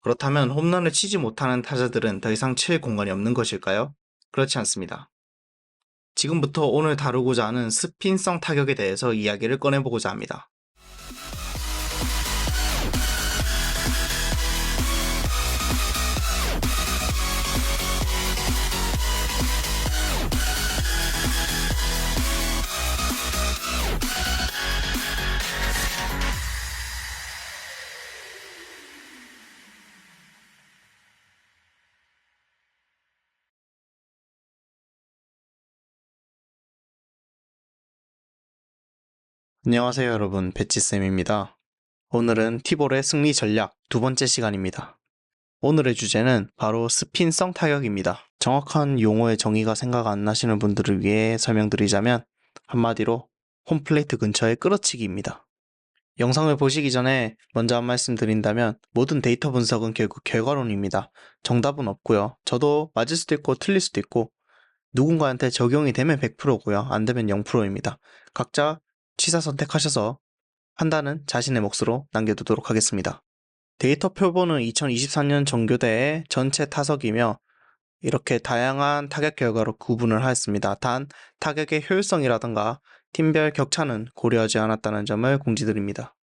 그렇다면 홈런을 치지 못하는 타자들은 더 이상 칠 공간이 없는 것일까요? 그렇지 않습니다. 지금부터 오늘 다루고자 하는 스핀성 타격에 대해서 이야기를 꺼내보고자 합니다. 안녕하세요 여러분, 배치쌤입니다. 오늘은 티볼의 승리 전략 두 번째 시간입니다. 오늘의 주제는 바로 스핀성 타격입니다. 정확한 용어의 정의가 생각 안 나시는 분들을 위해 설명드리자면 한마디로 홈플레이트 근처의 끌어치기입니다. 영상을 보시기 전에 먼저 한 말씀 드린다면 모든 데이터 분석은 결국 결과론입니다. 정답은 없고요. 저도 맞을 수도 있고 틀릴 수도 있고 누군가한테 적용이 되면 100%고요. 안 되면 0%입니다. 각자 취사 선택하셔서 판단은 자신의 몫으로 남겨두도록 하겠습니다. 데이터 표본은 2024년 정교대의 전체 타석이며 이렇게 다양한 타격 결과로 구분을 하였습니다. 단 타격의 효율성이라던가 팀별 격차는 고려하지 않았다는 점을 공지드립니다.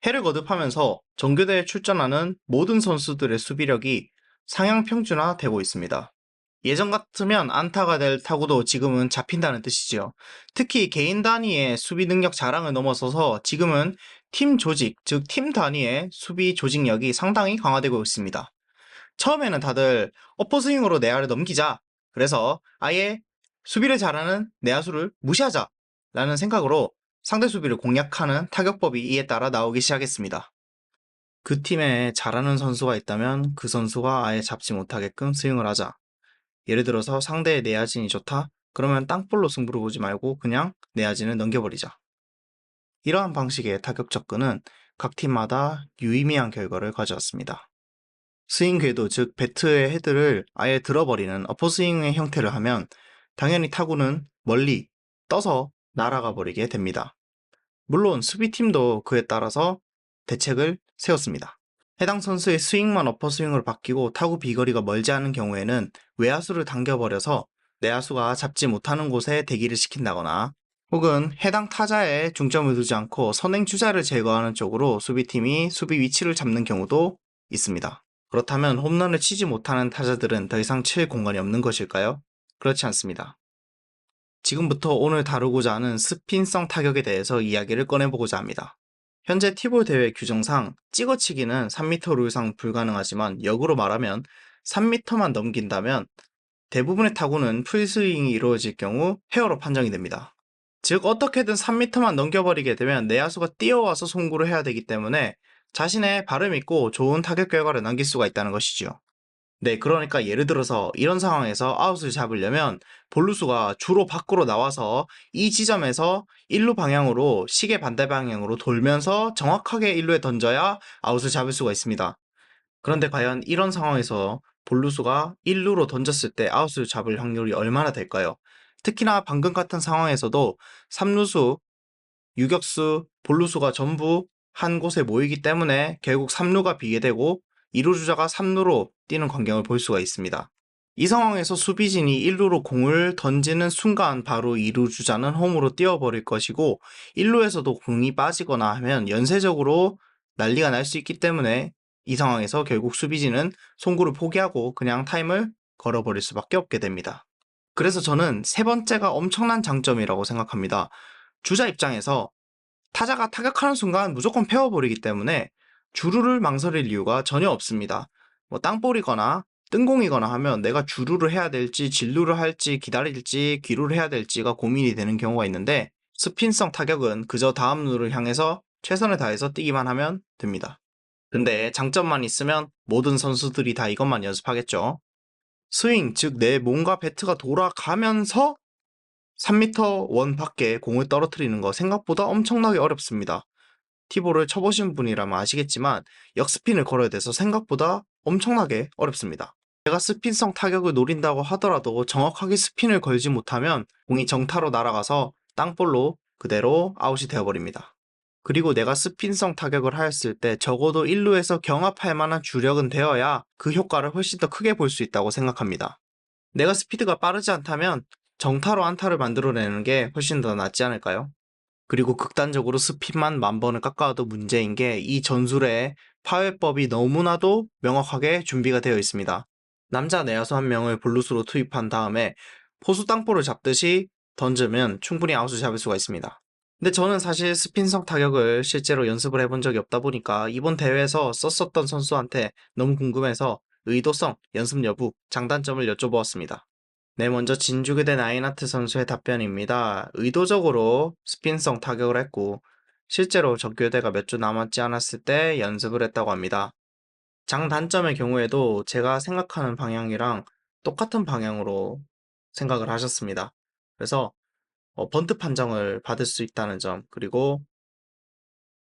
해를 거듭하면서 정교대에 출전하는 모든 선수들의 수비력이 상향 평준화되고 있습니다. 예전 같으면 안타가 될 타구도 지금은 잡힌다는 뜻이지요. 특히 개인 단위의 수비 능력 자랑을 넘어서서 지금은 팀 조직, 즉 팀 단위의 수비 조직력이 상당히 강화되고 있습니다. 처음에는 다들 어퍼스윙으로 내야를 넘기자, 그래서 아예 수비를 잘하는 내야수를 무시하자 라는 생각으로 상대 수비를 공략하는 타격법이 이에 따라 나오기 시작했습니다. 그 팀에 잘하는 선수가 있다면 그 선수가 아예 잡지 못하게끔 스윙을 하자. 예를 들어서 상대의 내야진이 좋다? 그러면 땅볼로 승부를 보지 말고 그냥 내야진을 넘겨버리자. 이러한 방식의 타격 접근은 각 팀마다 유의미한 결과를 가져왔습니다. 스윙 궤도, 즉 배트의 헤드를 아예 들어버리는 어퍼스윙의 형태를 하면 당연히 타구는 멀리 떠서 날아가 버리게 됩니다. 물론 수비팀도 그에 따라서 대책을 세웠습니다. 해당 선수의 스윙만 어퍼스윙으로 바뀌고 타구 비거리가 멀지 않은 경우에는 외야수를 당겨버려서 내야수가 잡지 못하는 곳에 대기를 시킨다거나 혹은 해당 타자에 중점을 두지 않고 선행주자를 제거하는 쪽으로 수비팀이 수비 위치를 잡는 경우도 있습니다. 그렇다면 홈런을 치지 못하는 타자들은 더 이상 칠 공간이 없는 것일까요? 그렇지 않습니다. 지금부터 오늘 다루고자 하는 스핀성 타격에 대해서 이야기를 꺼내보고자 합니다. 현재 티볼 대회 규정상 찍어치기는 3m 이상 불가능하지만 역으로 말하면 3m만 넘긴다면 대부분의 타구는 풀스윙이 이루어질 경우 헤어로 판정이 됩니다. 즉 어떻게든 3m만 넘겨버리게 되면 내야수가 뛰어와서 송구를 해야 되기 때문에 자신의 발을 믿고 좋은 타격 결과를 남길 수가 있다는 것이죠. 네, 그러니까 예를 들어서 이런 상황에서 아웃을 잡으려면 볼루수가 주로 밖으로 나와서 이 지점에서 1루 방향으로 시계 반대 방향으로 돌면서 정확하게 1루에 던져야 아웃을 잡을 수가 있습니다. 그런데 과연 이런 상황에서 볼루수가 1루로 던졌을 때 아웃을 잡을 확률이 얼마나 될까요? 특히나 방금 같은 상황에서도 3루수, 유격수, 볼루수가 전부 한 곳에 모이기 때문에 결국 3루가 비게 되고 2루 주자가 3루로 뛰는 광경을 볼 수가 있습니다. 이 상황에서 수비진이 1루로 공을 던지는 순간 바로 2루 주자는 홈으로 뛰어버릴 것이고 1루에서도 공이 빠지거나 하면 연쇄적으로 난리가 날 수 있기 때문에 이 상황에서 결국 수비진은 송구를 포기하고 그냥 타임을 걸어버릴 수밖에 없게 됩니다. 그래서 저는 세 번째가 엄청난 장점이라고 생각합니다. 주자 입장에서 타자가 타격하는 순간 무조건 패워버리기 때문에 주루를 망설일 이유가 전혀 없습니다. 땅볼이거나 뜬공이거나 하면 내가 주루를 해야 될지 진루를 할지 기다릴지 귀루를 해야 될지가 고민이 되는 경우가 있는데 스핀성 타격은 그저 다음 루를 향해서 최선을 다해서 뛰기만 하면 됩니다. 근데 장점만 있으면 모든 선수들이 다 이것만 연습하겠죠. 스윙, 즉 내 몸과 배트가 돌아가면서 3m 원 밖에 공을 떨어뜨리는 거 생각보다 엄청나게 어렵습니다. 티볼을 쳐보신 분이라면 아시겠지만 역스핀을 걸어야 돼서 생각보다 엄청나게 어렵습니다. 제가 스핀성 타격을 노린다고 하더라도 정확하게 스핀을 걸지 못하면 공이 정타로 날아가서 땅볼로 그대로 아웃이 되어버립니다. 그리고 내가 스핀성 타격을 하였을 때 적어도 1루에서 경합할 만한 주력은 되어야 그 효과를 훨씬 더 크게 볼 수 있다고 생각합니다. 내가 스피드가 빠르지 않다면 정타로 안타를 만들어내는 게 훨씬 더 낫지 않을까요? 그리고 극단적으로 스핀만 10,000번을 깎아도 문제인 게 이 전술에 파회법이 너무나도 명확하게 준비가 되어 있습니다. 남자 내야수 한 명을 볼루스로 투입한 다음에 포수 땅볼을 잡듯이 던지면 충분히 아웃을 잡을 수가 있습니다. 근데 저는 사실 스핀성 타격을 실제로 연습을 해본 적이 없다 보니까 이번 대회에서 썼었던 선수한테 너무 궁금해서 의도성, 연습 여부, 장단점을 여쭤보았습니다. 네, 먼저 진주교대 나인하트 선수의 답변입니다. 의도적으로 스핀성 타격을 했고 실제로 적교대가 몇 주 남았지 않았을 때 연습을 했다고 합니다. 장단점의 경우에도 제가 생각하는 방향이랑 똑같은 방향으로 생각을 하셨습니다. 그래서 번트 판정을 받을 수 있다는 점, 그리고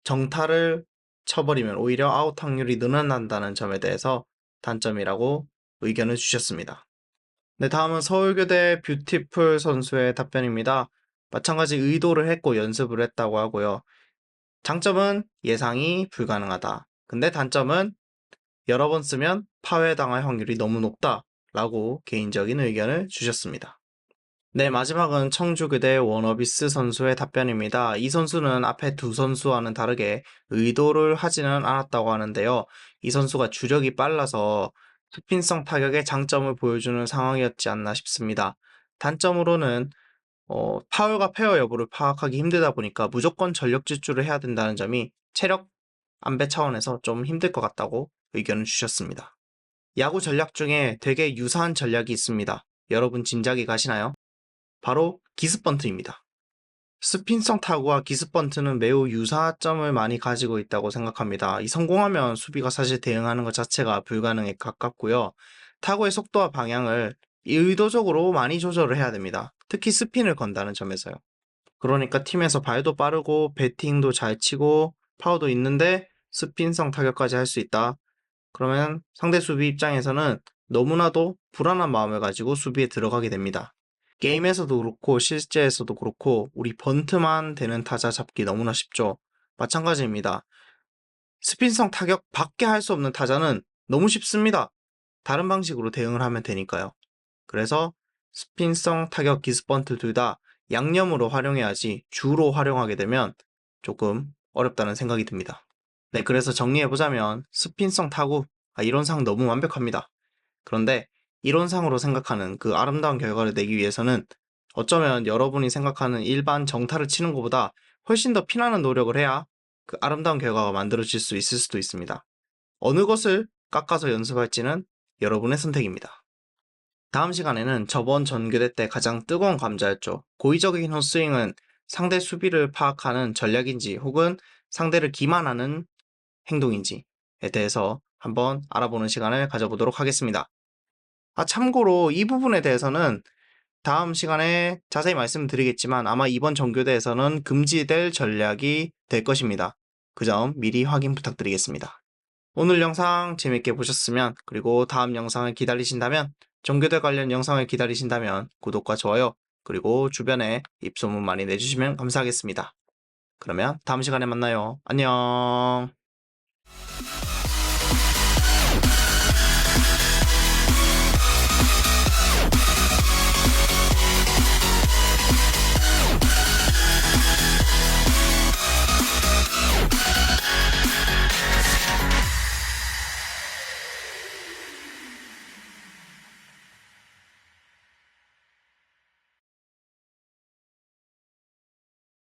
정타를 쳐버리면 오히려 아웃 확률이 늘어난다는 점에 대해서 단점이라고 의견을 주셨습니다. 네, 다음은 서울교대 뷰티풀 선수의 답변입니다. 마찬가지 의도를 했고 연습을 했다고 하고요. 장점은 예상이 불가능하다. 근데 단점은 여러 번 쓰면 파회당할 확률이 너무 높다라고 개인적인 의견을 주셨습니다. 네, 마지막은 청주교대 워너비스 선수의 답변입니다. 이 선수는 앞에 두 선수와는 다르게 의도를 하지는 않았다고 하는데요. 이 선수가 주력이 빨라서 스핀성 타격의 장점을 보여주는 상황이었지 않나 싶습니다. 단점으로는 파울과 페어 여부를 파악하기 힘들다 보니까 무조건 전력 질주를 해야 된다는 점이 체력 안배 차원에서 좀 힘들 것 같다고 의견을 주셨습니다. 야구 전략 중에 되게 유사한 전략이 있습니다. 여러분 짐작이 가시나요? 바로 기습번트입니다. 스핀성 타구와 기습번트는 매우 유사점을 많이 가지고 있다고 생각합니다. 성공하면 수비가 사실 대응하는 것 자체가 불가능에 가깝고요. 타구의 속도와 방향을 의도적으로 많이 조절을 해야 됩니다. 특히 스핀을 건다는 점에서요. 그러니까 팀에서 발도 빠르고 배팅도 잘 치고 파워도 있는데 스핀성 타격까지 할 수 있다. 그러면 상대 수비 입장에서는 너무나도 불안한 마음을 가지고 수비에 들어가게 됩니다. 게임에서도 그렇고 실제에서도 그렇고 우리 번트만 되는 타자 잡기 너무나 쉽죠. 마찬가지입니다. 스핀성 타격 밖에 할 수 없는 타자는 너무 쉽습니다. 다른 방식으로 대응을 하면 되니까요. 그래서 스핀성 타격 기습번트 둘 다 양념으로 활용해야지 주로 활용하게 되면 조금 어렵다는 생각이 듭니다. 네, 그래서 정리해보자면 스핀성 타구, 이론상 너무 완벽합니다. 그런데 이론상으로 생각하는 그 아름다운 결과를 내기 위해서는 어쩌면 여러분이 생각하는 일반 정타를 치는 것보다 훨씬 더 피나는 노력을 해야 그 아름다운 결과가 만들어질 수 있을 수도 있습니다. 어느 것을 깎아서 연습할지는 여러분의 선택입니다. 다음 시간에는 저번 전교대 때 가장 뜨거운 감자였죠. 고의적인 헛스윙은 상대 수비를 파악하는 전략인지 혹은 상대를 기만하는 행동인지에 대해서 한번 알아보는 시간을 가져보도록 하겠습니다. 참고로 이 부분에 대해서는 다음 시간에 자세히 말씀드리겠지만 아마 이번 전교대에서는 금지될 전략이 될 것입니다. 그 점 미리 확인 부탁드리겠습니다. 오늘 영상 재밌게 보셨으면, 그리고 다음 영상을 기다리신다면, 전교대 관련 영상을 기다리신다면 구독과 좋아요, 그리고 주변에 입소문 많이 내주시면 감사하겠습니다. 그러면 다음 시간에 만나요. 안녕.